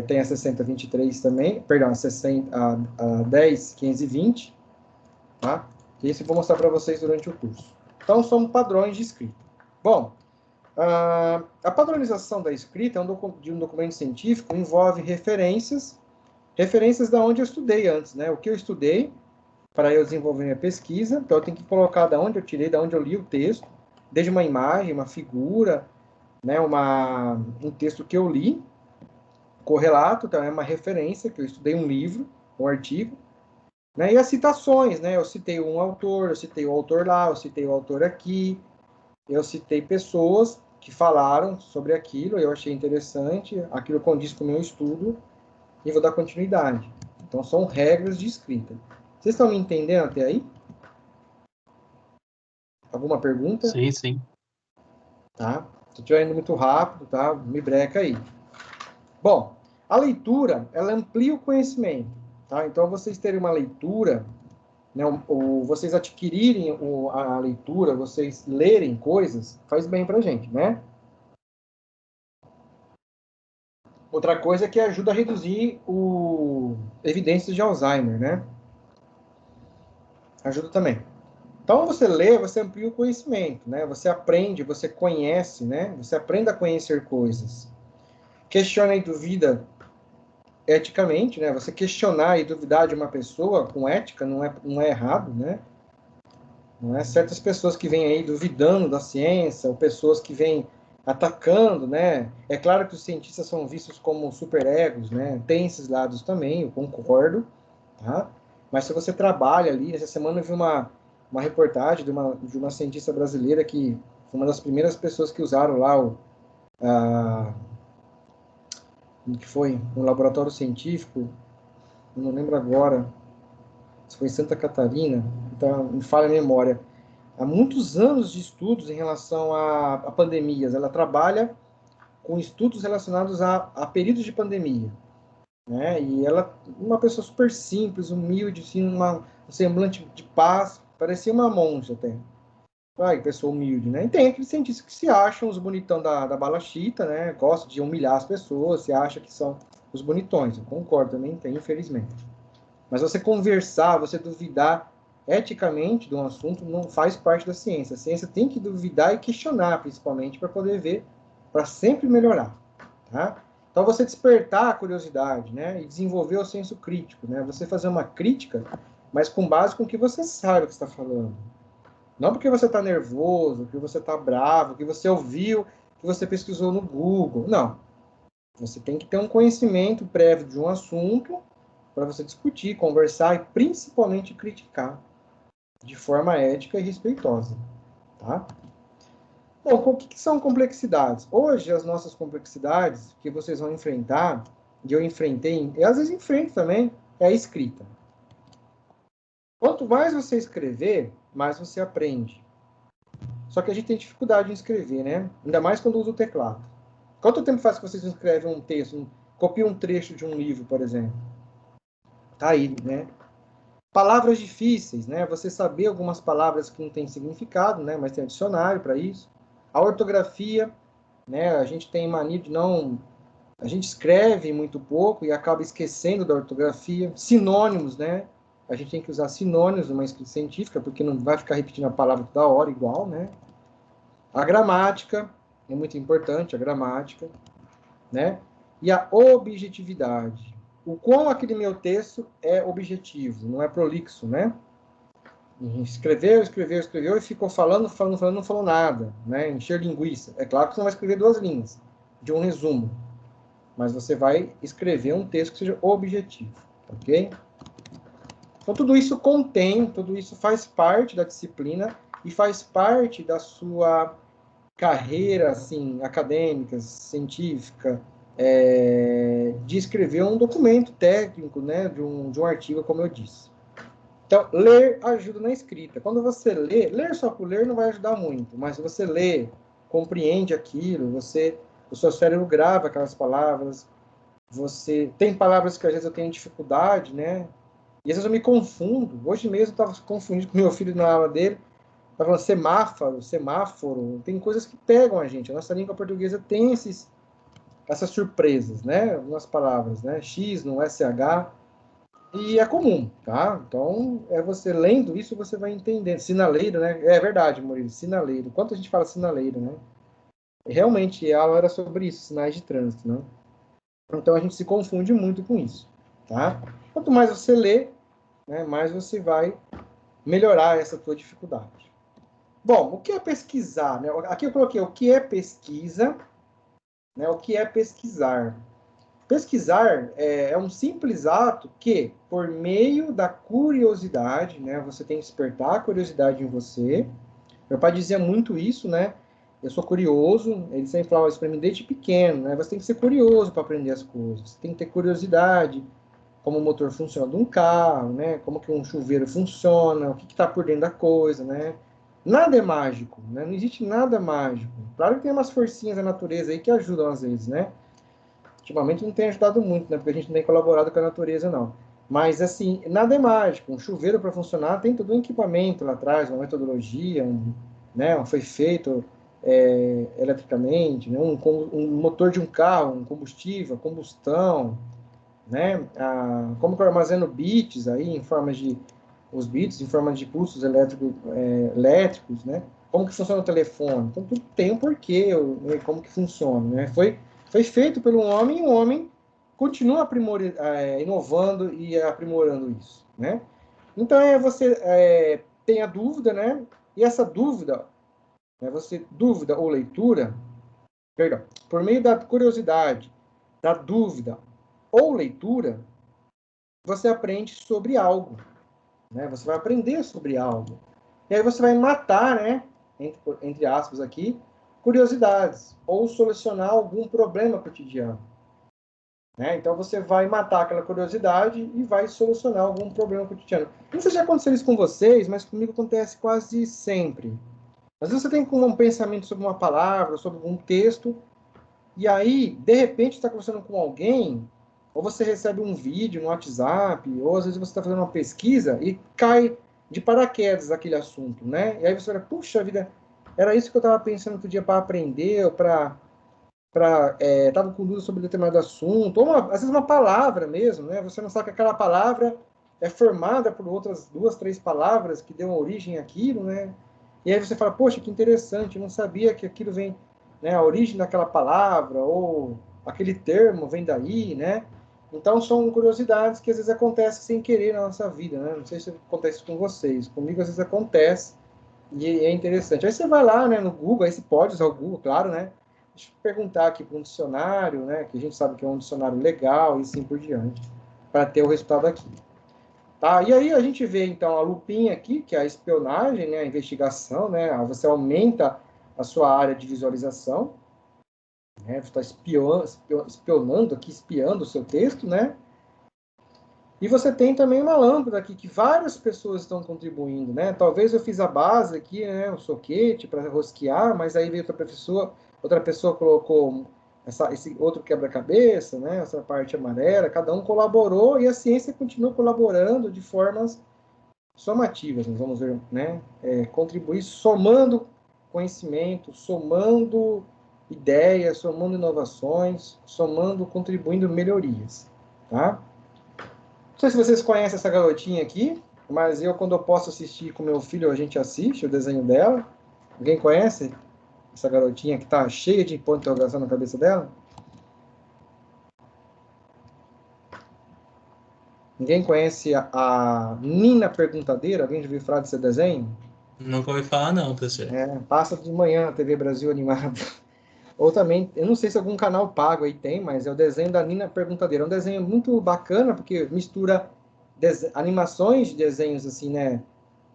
tem a 6023 também, perdão, a 10.520, tá? Esse eu vou mostrar para vocês durante o curso. Então, são padrões de escrita. Bom, a padronização da escrita de um documento científico envolve referências da onde eu estudei antes, né? O que eu estudei para eu desenvolver minha pesquisa, então eu tenho que colocar da onde eu tirei, da onde eu li o texto, desde uma imagem, uma figura, né? Um texto que eu li, correlato, então é uma referência, que eu estudei um livro, um artigo, né? E as citações, né? Eu citei um autor, eu citei o autor lá, eu citei o autor aqui, eu citei pessoas que falaram sobre aquilo, eu achei interessante, aquilo condiz com o meu estudo, e vou dar continuidade. Então, são regras de escrita. Vocês estão me entendendo até aí? Alguma pergunta? Sim, sim. Tá? Se eu estiver indo muito rápido, tá? Me breca aí. Bom, a leitura, ela amplia o conhecimento, tá? Então, vocês terem uma leitura, né, ou vocês adquirirem a leitura, vocês lerem coisas, faz bem pra gente, né? Outra coisa é que ajuda a reduzir evidências de Alzheimer, né? Ajuda também. Então, você lê, você amplia o conhecimento, né? Você aprende, você conhece, né? Você aprende a conhecer coisas. Questiona e duvida eticamente, né? Você questionar e duvidar de uma pessoa com ética não é errado, né? Não é certas pessoas que vêm aí duvidando da ciência, ou pessoas que vêm atacando, né? É claro que os cientistas são vistos como superegos, né? Tem esses lados também, eu concordo, tá? Mas se você trabalha ali, essa semana eu vi uma reportagem de uma cientista brasileira que foi uma das primeiras pessoas que usaram lá que foi um laboratório científico, eu não lembro agora, se foi em Santa Catarina, então me falha a memória. Há muitos anos de estudos em relação a pandemias. Ela trabalha com estudos relacionados a períodos de pandemia, né? E ela, uma pessoa super simples, humilde, assim, um semblante de paz, parecia uma monja até. Ai, pessoa humilde, né? E tem aqueles cientistas que se acham os bonitão da bala chita, né? Gostam de humilhar as pessoas, se acha que são os bonitões. Eu concordo, também tem, infelizmente. Mas você conversar, você duvidar eticamente de um assunto não faz parte da ciência. A ciência tem que duvidar e questionar, principalmente, para poder ver, para sempre melhorar, tá? Então, você despertar a curiosidade, né? E desenvolver o senso crítico, né? Você fazer uma crítica, mas com base com o que você sabe que está falando. Não porque você está nervoso, que você está bravo, que você ouviu, que você pesquisou no Google. Não. Você tem que ter um conhecimento prévio de um assunto para você discutir, conversar e principalmente criticar de forma ética e respeitosa, tá? Bom, o que são complexidades? Hoje, as nossas complexidades que vocês vão enfrentar, e eu enfrentei, e às vezes enfrento também, é a escrita. Quanto mais você escrever, mais você aprende. Só que a gente tem dificuldade em escrever, né? Ainda mais quando usa o teclado. Quanto tempo faz que vocês escrevem um texto, copiam um trecho de um livro, por exemplo? Tá aí, né? Palavras difíceis, né? Você saber algumas palavras que não têm significado, né? Mas tem um dicionário para isso. A ortografia, né? A gente tem mania de não... A gente escreve muito pouco e acaba esquecendo da ortografia. Sinônimos, né? A gente tem que usar sinônimos numa escrita científica, porque não vai ficar repetindo a palavra toda hora igual, né? A gramática é muito importante, a gramática, né? E a objetividade. O quão aquele meu texto é objetivo, não é prolixo, né? Escreveu e ficou falando, não falou nada, né? Encher linguiça. É claro que você não vai escrever 2 linhas de um resumo, mas você vai escrever um texto que seja objetivo, ok? Então, tudo isso faz parte da disciplina e faz parte da sua carreira, assim, acadêmica, científica, de escrever um documento técnico, né, de um artigo, como eu disse. Então, ler ajuda na escrita. Quando você lê, ler só por ler não vai ajudar muito, mas se você lê, compreende aquilo, o seu cérebro grava aquelas palavras, você tem palavras que às vezes eu tenho dificuldade, né? E às vezes eu me confundo. Hoje mesmo eu estava confundindo com meu filho na aula dele, estava falando semáforo, tem coisas que pegam a gente. A nossa língua portuguesa tem essas surpresas, né? Algumas palavras, né? X no SH, e é comum, tá? Então, você lendo isso, você vai entendendo. Sinaleiro, né? É verdade, Murilo, sinaleiro. Quanto a gente fala sinaleiro, né? Realmente, a aula era sobre isso, sinais de trânsito, né? Então, a gente se confunde muito com isso, tá? Quanto mais você lê, né, mais você vai melhorar essa tua dificuldade. Bom, o que é pesquisar? Né? Aqui eu coloquei o que é pesquisa, né? O que é pesquisar. Pesquisar é um simples ato que, por meio da curiosidade, né, você tem que despertar a curiosidade em você. Meu pai dizia muito isso, né? Eu sou curioso, ele sempre falava isso para mim desde pequeno, né? Você tem que ser curioso para aprender as coisas, você tem que ter curiosidade, como o motor funciona de um carro, né? Como que um chuveiro funciona, o que está por dentro da coisa, né? Nada é mágico, né? Não existe nada mágico. Claro que tem umas forcinhas da natureza aí que ajudam às vezes, né? Ultimamente não tem ajudado muito, né? Porque a gente não tem colaborado com a natureza, não. Mas, assim, nada é mágico. Um chuveiro para funcionar tem todo um equipamento lá atrás, uma metodologia, né? Foi feito eletricamente, né? Um motor de um carro, um combustível, combustão, né? Como que eu armazeno bits aí em forma de os bits em forma de pulsos elétricos, né? Como que funciona o telefone? Então tudo tem um porquê, como que funciona, né? Foi feito pelo homem e o homem continua inovando e aprimorando isso, né? Então você tem a dúvida, né? E essa dúvida, né? Dúvida ou leitura, perdão, por meio da curiosidade, da dúvida ou leitura, você aprende sobre algo, né? Você vai aprender sobre algo. E aí você vai matar, né? Entre aspas aqui, curiosidades ou solucionar algum problema cotidiano. Né? Então você vai matar aquela curiosidade e vai solucionar algum problema cotidiano. Não sei se já aconteceu isso com vocês, mas comigo acontece quase sempre. Às vezes você tem um pensamento sobre uma palavra, sobre um texto, e aí, de repente, está conversando com alguém, ou você recebe um vídeo no WhatsApp, ou às vezes você está fazendo uma pesquisa e cai de paraquedas aquele assunto, né? E aí você fala, puxa vida, era isso que eu estava pensando outro dia para aprender, ou estava com dúvida sobre determinado assunto, ou às vezes uma palavra mesmo, né? Você não sabe que aquela palavra é formada por outras 2, 3 palavras que dão origem àquilo, né? E aí você fala, poxa, que interessante, eu não sabia que aquilo vem, né, a origem daquela palavra, ou aquele termo vem daí, né? Então são curiosidades que às vezes acontecem sem querer na nossa vida, né? Não sei se acontece com vocês, comigo às vezes acontece, e é interessante. Aí você vai lá, né, no Google, aí você pode usar o Google, claro, né? Deixa eu perguntar aqui para um dicionário, né, que a gente sabe que é um dicionário legal e assim por diante, para ter o resultado aqui. Tá? E aí a gente vê, então, a lupinha aqui, que é a espionagem, né, a investigação, né, você aumenta a sua área de visualização, né, você está espionando aqui, espiando o seu texto, né, e você tem também uma lâmpada aqui, que várias pessoas estão contribuindo, né? Talvez eu fiz a base aqui, né? O soquete para rosquear, mas aí veio outra pessoa colocou esse outro quebra-cabeça, né? Essa parte amarela, cada um colaborou e a ciência continua colaborando de formas somativas, nós vamos ver, né? Contribuir somando conhecimento, somando ideias, somando inovações, somando, contribuindo melhorias, tá? Não sei se vocês conhecem essa garotinha aqui, mas quando eu posso assistir com meu filho, a gente assiste o desenho dela. Alguém conhece essa garotinha que tá cheia de ponto de interrogação na cabeça dela? Ninguém conhece a Nina Perguntadeira? Alguém já ouviu falar desse desenho? Nunca ouvi falar, não, professor. Passa de manhã na TV Brasil Animada. Ou também, eu não sei se algum canal pago aí tem, mas é o desenho da Nina Perguntadeira. É um desenho muito bacana, porque mistura animações de desenhos, assim, né?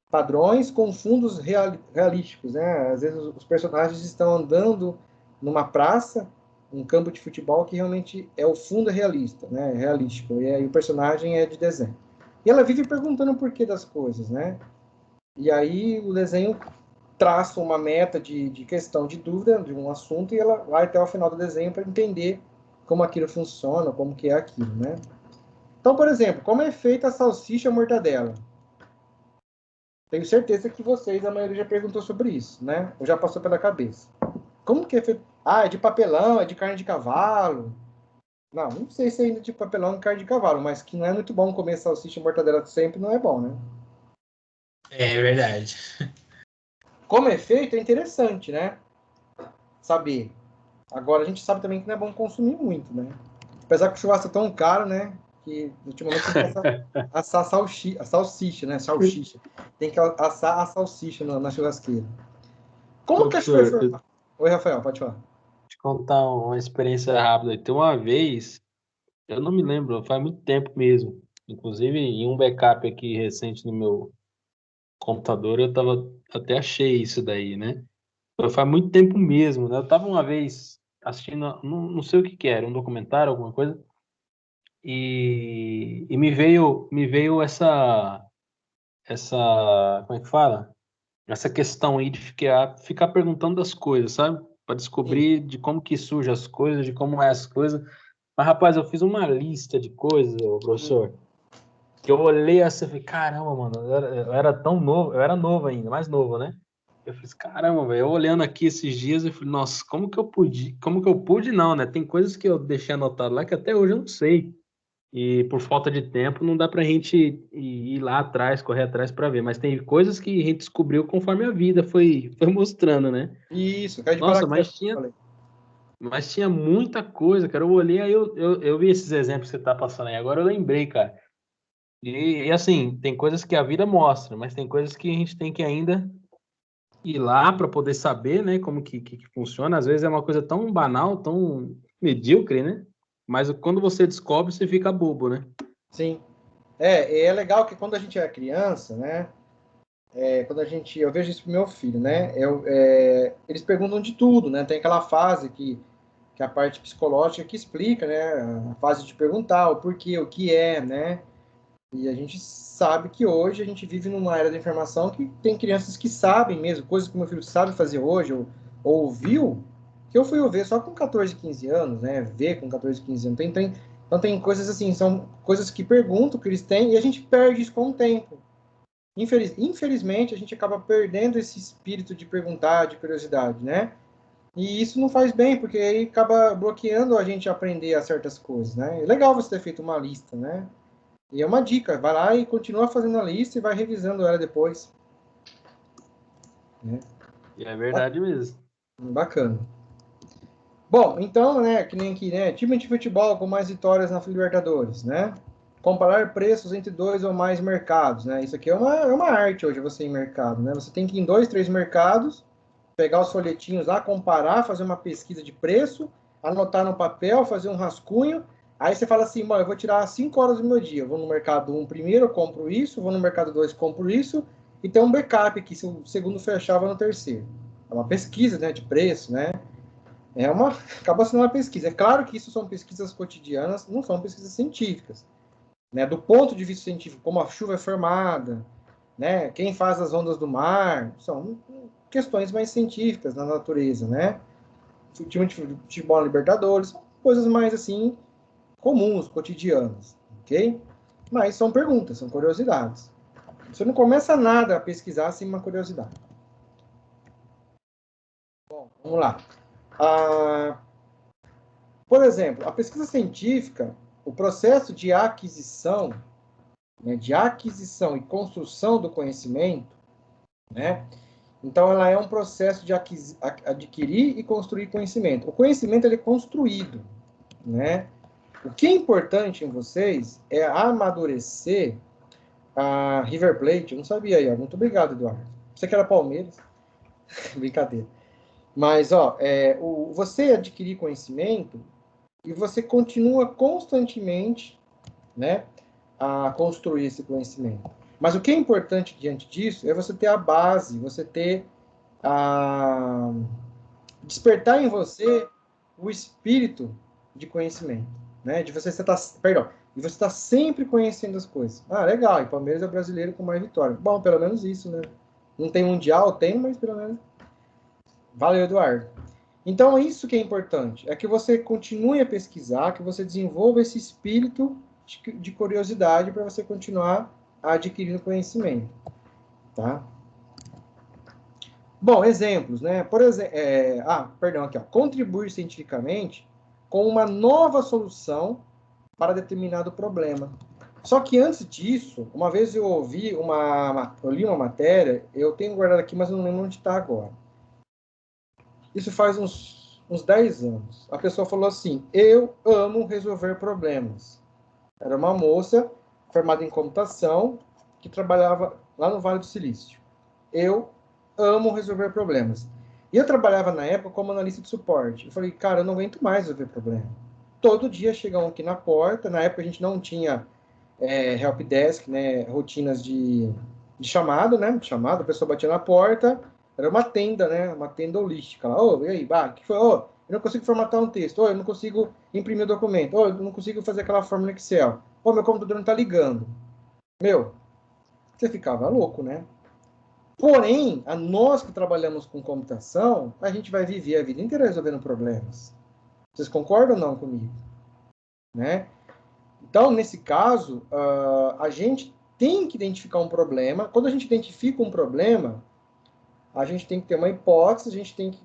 Padrões com fundos realísticos, né? Às vezes os personagens estão andando numa praça, um campo de futebol que realmente é o fundo realista, né? Realístico. E aí o personagem é de desenho. E ela vive perguntando o porquê das coisas, né? E aí o desenho traça uma meta de questão de dúvida de um assunto e ela vai até o final do desenho para entender como aquilo funciona, como que é aquilo, né? Então, por exemplo, como é feita a salsicha mortadela? Tenho certeza que vocês, a maioria já perguntou sobre isso, né? Ou já passou pela cabeça. Como que é feito? Ah, é de papelão, é de carne de cavalo. Não sei se é ainda de papelão e carne de cavalo, mas que não é muito bom comer salsicha mortadela sempre, não é bom, né? É verdade. Como é feito é interessante, né? Saber. Agora, a gente sabe também que não é bom consumir muito, né? Apesar que o churrasco é tão caro, né? Que ultimamente tem que assar a salsicha, né? Salsicha. Tem que assar a salsicha na churrasqueira. Como que a Professor, Oi, Rafael, pode falar. te contar uma experiência rápida. Tem uma vez, eu não me lembro, faz muito tempo mesmo. Inclusive, em um backup aqui recente no meu computador, até achei isso daí, né? Faz muito tempo mesmo, né? Eu tava uma vez assistindo, não sei o que que era, um documentário, alguma coisa, e me veio essa, como é que fala? Essa questão aí de ficar perguntando das coisas, sabe? Para Sim. descobrir de como que surgem as coisas, de como é as coisas. Mas, rapaz, eu fiz uma lista de coisas, ô, professor, que eu olhei assim e falei, caramba, mano, eu era tão novo, eu era novo ainda, mais novo, né? Eu fiz, caramba, velho, eu olhando aqui esses dias, eu falei, nossa, como que eu pude não, né? Tem coisas que eu deixei anotado lá que até hoje eu não sei. E por falta de tempo não dá pra gente ir lá atrás, correr atrás pra ver, mas tem coisas que a gente descobriu conforme a vida foi mostrando, né? Isso, cai de Nossa, paraquedas. mas tinha muita coisa, cara. Eu olhei, aí eu vi esses exemplos que você tá passando aí, agora eu lembrei, cara. E assim, tem coisas que a vida mostra, mas tem coisas que a gente tem que ainda ir lá para poder saber, né, como que funciona. Às vezes é uma coisa tão banal, tão medíocre, né? Mas quando você descobre, você fica bobo, né? Sim. É legal que quando a gente é criança, né? Eu vejo isso pro meu filho, né? Eles perguntam de tudo, né? Tem aquela fase que é a parte psicológica que explica, né? A fase de perguntar o porquê, o que é, né? E a gente sabe que hoje a gente vive numa era da informação que tem crianças que sabem mesmo, coisas que o meu filho sabe fazer hoje, ou ouviu, que eu fui ouvir só com 14, 15 anos, né? Ver com 14, 15 anos. Então tem coisas assim, são coisas que perguntam que eles têm e a gente perde isso com o tempo. Infelizmente, a gente acaba perdendo esse espírito de perguntar, de curiosidade, né? E isso não faz bem, porque aí acaba bloqueando a gente a aprender a certas coisas, né? É legal você ter feito uma lista, né? E é uma dica, vai lá e continua fazendo a lista e vai revisando ela depois. Né? E é verdade mesmo. Bacana. Bom, então, né, que nem aqui, né, time de futebol com mais vitórias na Libertadores, né? Comparar preços entre dois ou mais mercados, né? Isso aqui é uma arte hoje, você ir em mercado, né? Você tem que ir em 2, 3 mercados, pegar os folhetinhos lá, comparar, fazer uma pesquisa de preço, anotar no papel, fazer um rascunho. Aí você fala assim, mano, eu vou tirar 5 horas do meu dia. Eu vou no mercado 1 primeiro, eu compro isso, vou no mercado 2, compro isso, e tem um backup aqui, se o segundo fechava no terceiro. É uma pesquisa, né, de preço, né? Acaba sendo uma pesquisa. É claro que isso são pesquisas cotidianas, não são pesquisas científicas. Né? Do ponto de vista científico, como a chuva é formada, né? Quem faz as ondas do mar, são questões mais científicas na natureza, né? O time de futebol Libertadores, são coisas mais assim comuns, cotidianas, ok? Mas são perguntas, são curiosidades. Você não começa nada a pesquisar sem uma curiosidade. Bom, vamos lá. Por exemplo, a pesquisa científica, o processo de aquisição, né, de aquisição e construção do conhecimento, né? Então, ela é um processo de adquirir e construir conhecimento. O conhecimento ele é construído, né? O que é importante em vocês é amadurecer a River Plate. Eu não sabia aí, ó. Muito obrigado, Eduardo. Você que era Palmeiras. Brincadeira. Mas, ó, você adquirir conhecimento e você continua constantemente, né, a construir esse conhecimento. Mas o que é importante diante disso é você ter a base, você ter despertar em você o espírito de conhecimento, né? De você estar, perdão, de você estar sempre conhecendo as coisas. Ah, legal, e Palmeiras é o brasileiro com mais vitórias. Bom, pelo menos isso, né? Não tem mundial, tem, mas pelo menos. Valeu, Eduardo. Então, isso que é importante, é que você continue a pesquisar, que você desenvolva esse espírito de curiosidade para você continuar adquirindo conhecimento, tá? Bom, exemplos, né? Por exemplo, perdão, aqui, ó. Contribuir cientificamente com uma nova solução para determinado problema. Só que antes disso, uma vez eu li uma matéria, eu tenho guardado aqui, mas eu não lembro onde está agora. Isso faz uns 10 anos. A pessoa falou assim: eu amo resolver problemas. Era uma moça formada em computação que trabalhava lá no Vale do Silício. Eu amo resolver problemas. E eu trabalhava na época como analista de suporte. Eu falei, cara, eu não aguento mais resolver problema. Todo dia chegam aqui na porta. Na época a gente não tinha helpdesk, né, rotinas de chamada, né? Chamada, a pessoa batia na porta, era uma tenda, né? Uma tenda holística lá. Ô, e aí, o que foi? Ô, eu não consigo formatar um texto. Ô, eu não consigo imprimir o documento. Ô, eu não consigo fazer aquela fórmula no Excel. Ô, meu computador não tá ligando. Meu, você ficava louco, né? Porém, a nós que trabalhamos com computação, a gente vai viver a vida inteira resolvendo problemas. Vocês concordam ou não comigo? Né? Então, nesse caso, a gente tem que identificar um problema. Quando a gente identifica um problema, a gente tem que ter uma hipótese, a gente tem que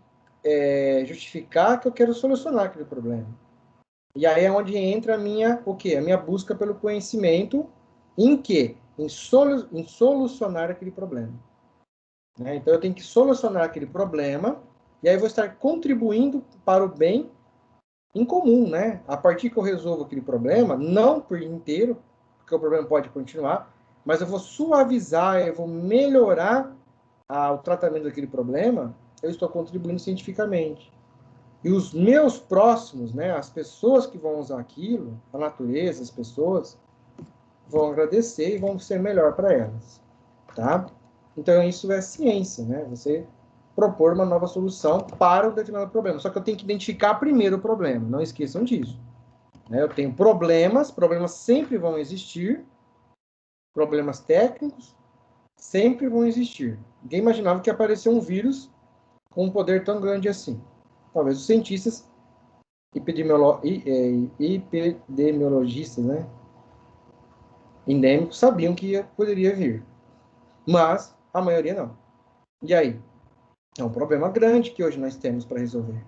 justificar que eu quero solucionar aquele problema. E aí é onde entra a minha busca pelo conhecimento em quê? Em solucionar aquele problema. Né? Então, eu tenho que solucionar aquele problema e aí eu vou estar contribuindo para o bem em comum, né? A partir que eu resolvo aquele problema, não por inteiro, porque o problema pode continuar, mas eu vou suavizar, eu vou melhorar o tratamento daquele problema, eu estou contribuindo cientificamente. E os meus próximos, né, as pessoas que vão usar aquilo, a natureza, as pessoas, vão agradecer e vão ser melhor para elas, tá? Então, isso é ciência, né? Você propor uma nova solução para um determinado problema. Só que eu tenho que identificar primeiro o problema. Não esqueçam disso. Né? Eu tenho problemas sempre vão existir. Problemas técnicos sempre vão existir. Ninguém imaginava que ia aparecer um vírus com um poder tão grande assim. Talvez os cientistas epidemiologistas, né? Endêmicos sabiam que poderia vir. Mas a maioria não. E aí? É um problema grande que hoje nós temos para resolver.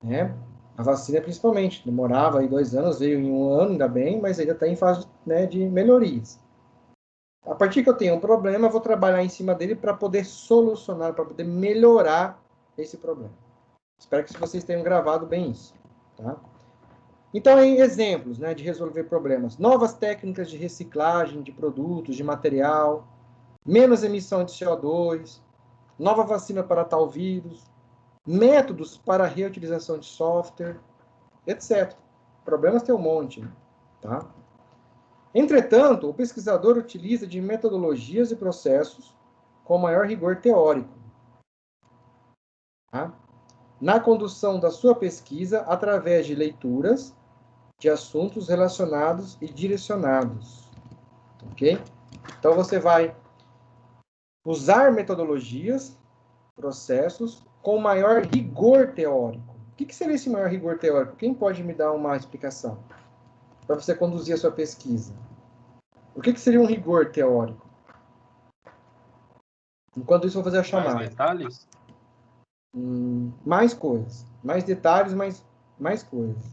Né? A vacina, principalmente, demorava aí 2 anos, veio em 1 ano, ainda bem, mas ainda está em fase, né, de melhorias. A partir que eu tenho um problema, eu vou trabalhar em cima dele para poder solucionar, para poder melhorar esse problema. Espero que vocês tenham gravado bem isso. Tá? Então, em exemplos, né, de resolver problemas. Novas técnicas de reciclagem de produtos, de material, menos emissão de CO2, nova vacina para tal vírus, métodos para reutilização de software, etc. Problemas tem um monte, tá? Entretanto, o pesquisador utiliza de metodologias e processos com maior rigor teórico, tá? Na condução da sua pesquisa através de leituras de assuntos relacionados e direcionados, ok? Então, você vai usar metodologias, processos com maior rigor teórico. O que seria esse maior rigor teórico? Quem pode me dar uma explicação para você conduzir a sua pesquisa? O que seria um rigor teórico? Enquanto isso, eu vou fazer a chamada. Mais detalhes? Mais coisas. Mais detalhes, mais coisas.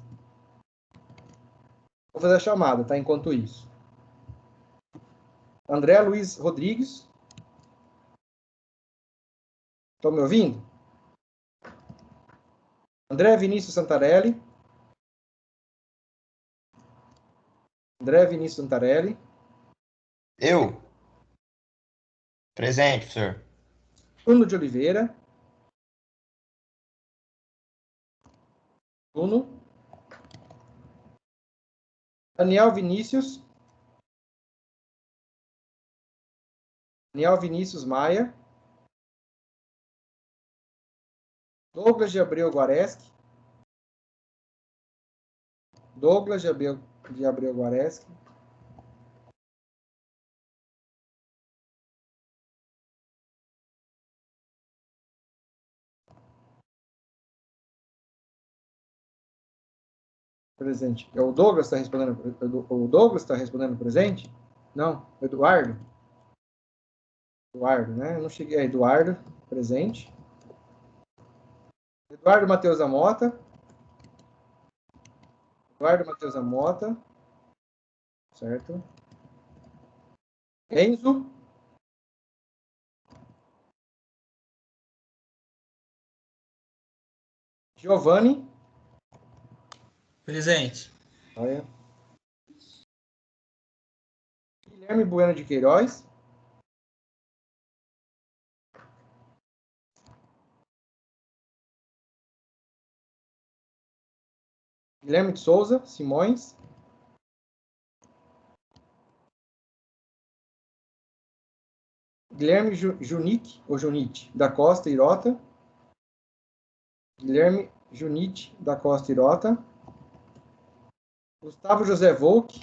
Vou fazer a chamada, tá? Enquanto isso. André Luiz Rodrigues. Estão me ouvindo? André Vinícius Santarelli. André Vinícius Santarelli. Eu. Presente, professor. Bruno de Oliveira. Bruno. Daniel Vinícius. Daniel Vinícius Maia. Douglas de Abreu Guareschi. Douglas de Abreu Guareschi. Presente. O Douglas está respondendo. O Douglas está respondendo presente? Não. Eduardo. Eduardo, né? Eu não cheguei. Eduardo, presente. Eduardo Matheus Amota. Eduardo Matheus Amota. Certo. Enzo. Giovanni. Presente. Olha. Guilherme Bueno de Queiroz. Guilherme de Souza Simões. Guilherme Junite, ou Junite, da Costa Irota. Guilherme Junite, da Costa Irota. Gustavo José Volk.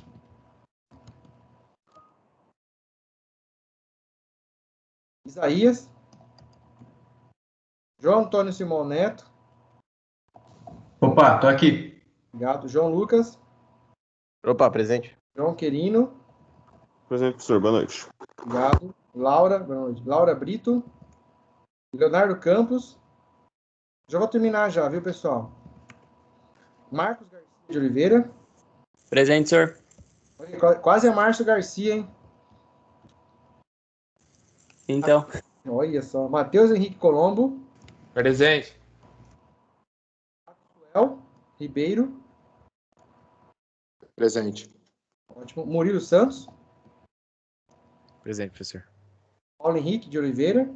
Isaías. João Antônio Simão Neto. Opa, tô aqui. Obrigado. João Lucas. Opa, presente. João Querino. Presente, professor. Boa noite. Obrigado. Laura, boa noite. Laura Brito. Leonardo Campos. Já vou terminar já, viu, pessoal? Marcos Garcia de Oliveira. Presente, senhor. Quase é Márcio Garcia, hein? Então. Olha só. Matheus Henrique Colombo. Presente. El Ribeiro. Presente. Ótimo. Murilo Santos. Presente, professor. Paulo Henrique de Oliveira.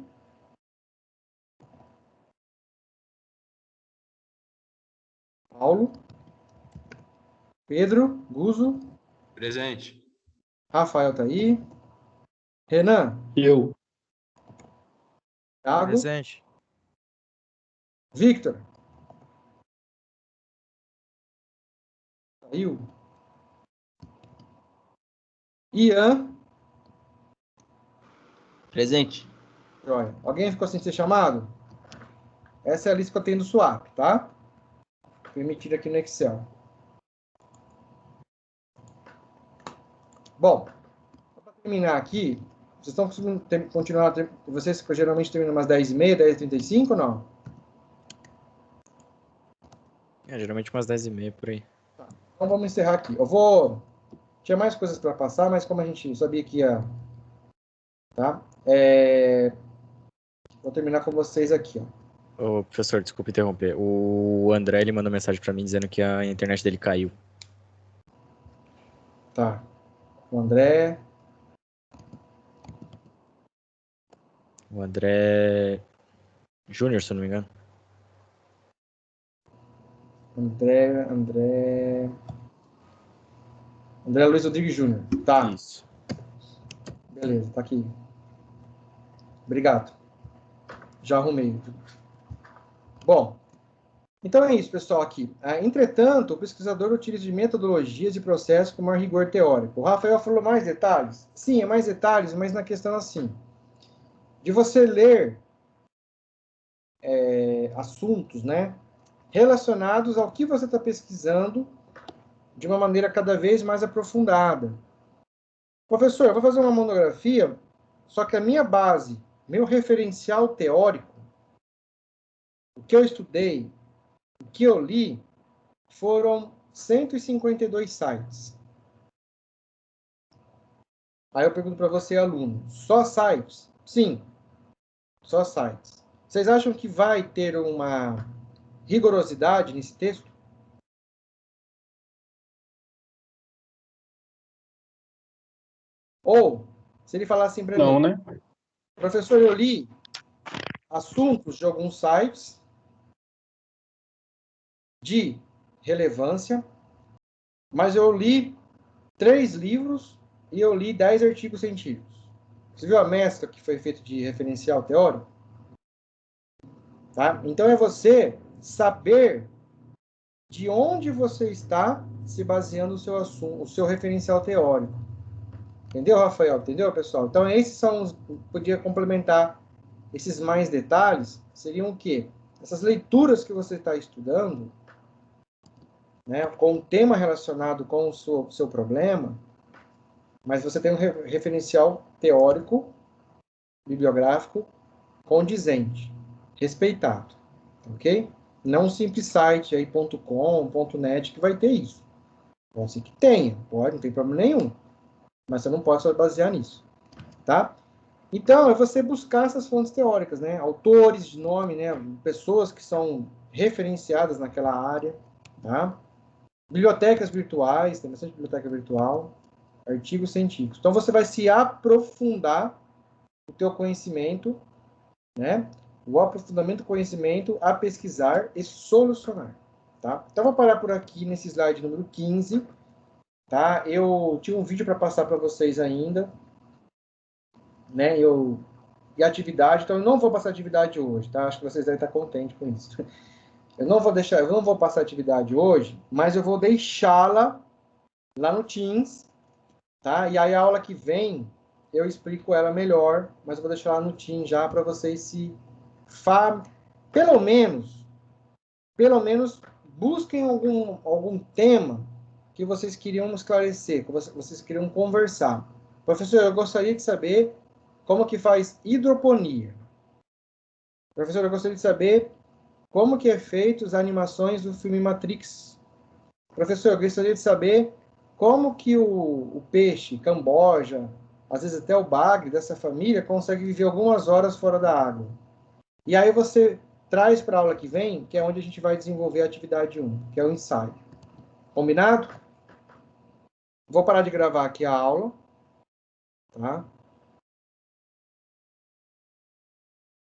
Paulo. Pedro Guzo. Presente. Rafael tá aí. Renan. Eu. Thiago. Presente. Victor. Saiu. Ian. Presente. Joia. Alguém ficou sem ser chamado? Essa é a lista que eu tenho do swap, tá? Permitida aqui no Excel. Bom, para terminar aqui, vocês estão conseguindo continuar, vocês geralmente terminam umas 10h30, 10h35 ou não? Geralmente umas 10h30 por aí. Tá. Então vamos encerrar aqui. Tinha mais coisas para passar, mas como a gente sabia que ia... Tá? Vou terminar com vocês aqui, ó. Ô, professor, desculpa interromper. O André, ele mandou mensagem pra mim dizendo que a internet dele caiu. Tá. O André... O André Júnior, se eu não me engano. André Luiz Rodrigues Júnior. Tá. Isso. Beleza, tá aqui. Obrigado. Já arrumei. Bom, então é isso, pessoal, aqui. Entretanto, o pesquisador utiliza de metodologias e processos com maior rigor teórico. O Rafael falou mais detalhes? Sim, é mais detalhes, mas na questão assim, de você ler assuntos, né, relacionados ao que você está pesquisando de uma maneira cada vez mais aprofundada. Professor, eu vou fazer uma monografia, só que a minha base, meu referencial teórico, o que eu estudei, o que eu li, foram 152 sites. Aí eu pergunto para você, aluno, só sites? Sim, só sites. Vocês acham que vai ter uma rigorosidade nesse texto? Ou, se ele falar assim para mim, Não, né? professor, eu li assuntos de alguns sites de relevância, mas eu li 3 livros e eu li 10 artigos científicos. Você viu a mescla que foi feita de referencial teórico? Tá? Então, é você saber de onde você está se baseando o seu assunto, o seu referencial teórico. Entendeu, Rafael? Entendeu, pessoal? Então, esses são os... Podia complementar esses mais detalhes. Seriam o quê? Essas leituras que você está estudando, né, com um tema relacionado com o seu problema, mas você tem um referencial teórico, bibliográfico, condizente, respeitado, ok? Não um simples site aí, .com, .net, que vai ter isso. Pode ser que tenha, pode, não tem problema nenhum, mas você não pode só basear nisso, tá? Então, é você buscar essas fontes teóricas, né? Autores de nome, né? Pessoas que são referenciadas naquela área, tá? Bibliotecas virtuais, tem bastante biblioteca virtual, artigos científicos. Então, você vai se aprofundar o teu conhecimento, né? O aprofundamento do conhecimento a pesquisar e solucionar, tá? Então, vou parar por aqui nesse slide número 15, tá? Eu tinha um vídeo para passar para vocês ainda, né? E atividade, então eu não vou passar atividade hoje, tá? Acho que vocês devem estar contentes com isso. Eu não vou passar atividade hoje, mas eu vou deixá-la lá no Teams, tá? E aí a aula que vem eu explico ela melhor, mas eu vou deixar lá no Teams já para vocês se pelo menos busquem algum tema que vocês queriam esclarecer, que vocês queriam conversar. Professor, eu gostaria de saber como que faz hidroponia. Professor, eu gostaria de saber como que é feito as animações do filme Matrix. Professor, eu gostaria de saber como que o peixe, Camboja, às vezes até o bagre dessa família, consegue viver algumas horas fora da água. E aí você traz para a aula que vem, que é onde a gente vai desenvolver a atividade 1, que é o ensaio. Combinado? Vou parar de gravar aqui a aula, tá?